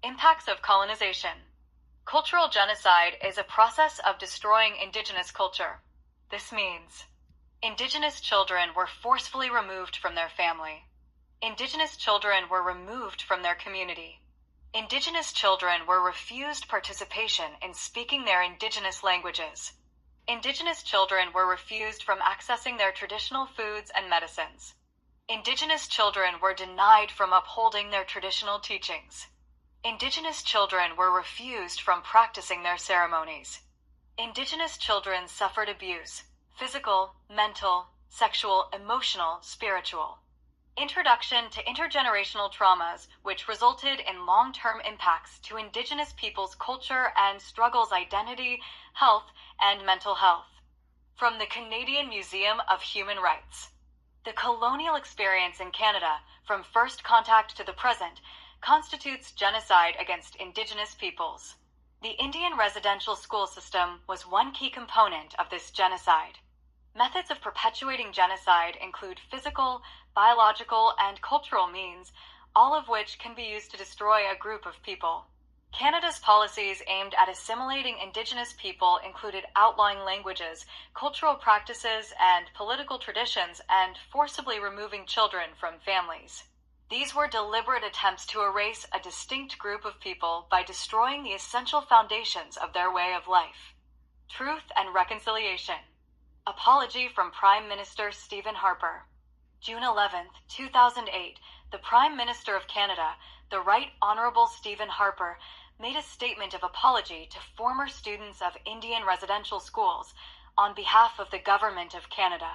Impacts of colonization. Cultural genocide is a process of destroying indigenous culture. This means indigenous children were forcefully removed from their family. Indigenous children were removed from their community. Indigenous children were refused participation in speaking their indigenous languages. Indigenous children were refused from accessing their traditional foods and medicines. Indigenous children were denied from upholding their traditional teachings. Indigenous children were refused from practicing their ceremonies. Indigenous children suffered abuse, physical, mental, sexual, emotional, spiritual. Introduction to Intergenerational Traumas, which resulted in long-term impacts to Indigenous peoples' culture and struggles, identity, health, and mental health. From the Canadian Museum of Human Rights. The colonial experience in Canada, from first contact to the present, constitutes genocide against Indigenous peoples. The Indian residential school system was one key component of this genocide. Methods of perpetuating genocide include physical, biological, and cultural means, all of which can be used to destroy a group of people. Canada's policies aimed at assimilating Indigenous people included outlawing languages, cultural practices, and political traditions, and forcibly removing children from families. These were deliberate attempts to erase a distinct group of people by destroying the essential foundations of their way of life. Truth and reconciliation. Apology from Prime Minister Stephen Harper. June 11, 2008, the Prime Minister of Canada, the Right Honourable Stephen Harper, made a statement of apology to former students of Indian residential schools on behalf of the Government of Canada.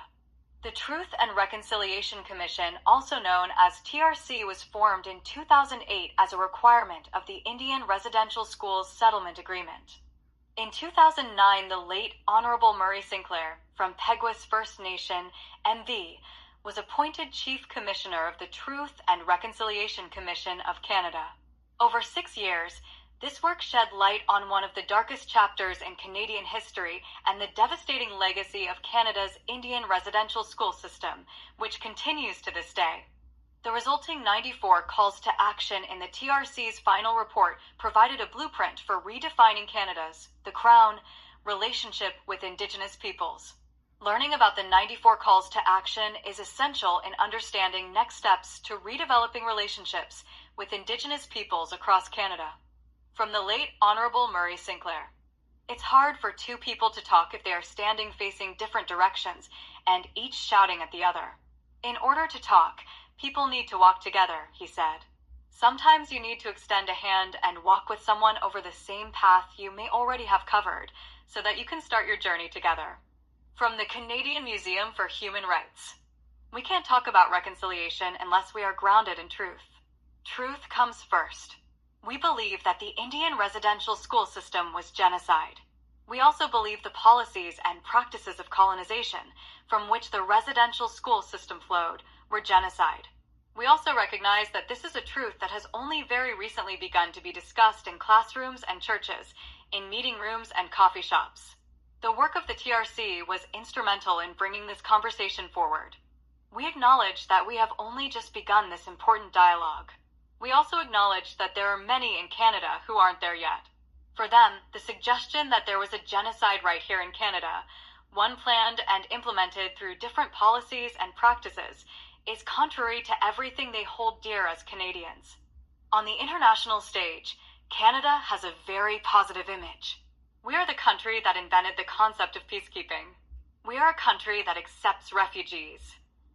The Truth and Reconciliation Commission, also known as TRC, was formed in 2008 as a requirement of the Indian Residential Schools Settlement Agreement. In 2009, the late Honourable Murray Sinclair, from Peguis First Nation, MV, was appointed Chief Commissioner of the Truth and Reconciliation Commission of Canada. Over 6 years, this work shed light on one of the darkest chapters in Canadian history and the devastating legacy of Canada's Indian residential school system, which continues to this day. The resulting 94 calls to action in the TRC's final report provided a blueprint for redefining Canada's, the Crown, relationship with Indigenous peoples. Learning about the 94 calls to action is essential in understanding next steps to redeveloping relationships with Indigenous peoples across Canada. From the late Honourable Murray Sinclair. It's hard for two people to talk if they are standing facing different directions and each shouting at the other. In order to talk, people need to walk together, he said. Sometimes you need to extend a hand and walk with someone over the same path you may already have covered so that you can start your journey together. From the Canadian Museum for Human Rights. We can't talk about reconciliation unless we are grounded in truth. Truth comes first. We believe that the Indian residential school system was genocide. We also believe the policies and practices of colonization, from which the residential school system flowed, were genocide. We also recognize that this is a truth that has only very recently begun to be discussed in classrooms and churches, in meeting rooms and coffee shops. The work of the TRC was instrumental in bringing this conversation forward. We acknowledge that we have only just begun this important dialogue. We also acknowledge that there are many in Canada who aren't there yet. For them, the suggestion that there was a genocide right here in Canada, one planned and implemented through different policies and practices, is contrary to everything they hold dear as Canadians. On the international stage, Canada has a very positive image. We are the country that invented the concept of peacekeeping. We are a country that accepts refugees.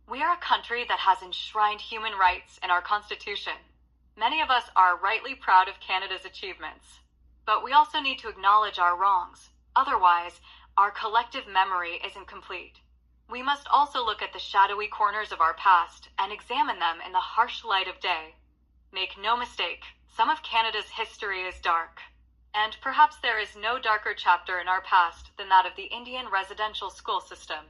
We are a country that has enshrined human rights in our Constitution. Many of us are rightly proud of Canada's achievements. But we also need to acknowledge our wrongs. Otherwise, our collective memory isn't complete. We must also look at the shadowy corners of our past and examine them in the harsh light of day. Make no mistake, some of Canada's history is dark. And perhaps there is no darker chapter in our past than that of the Indian residential school system.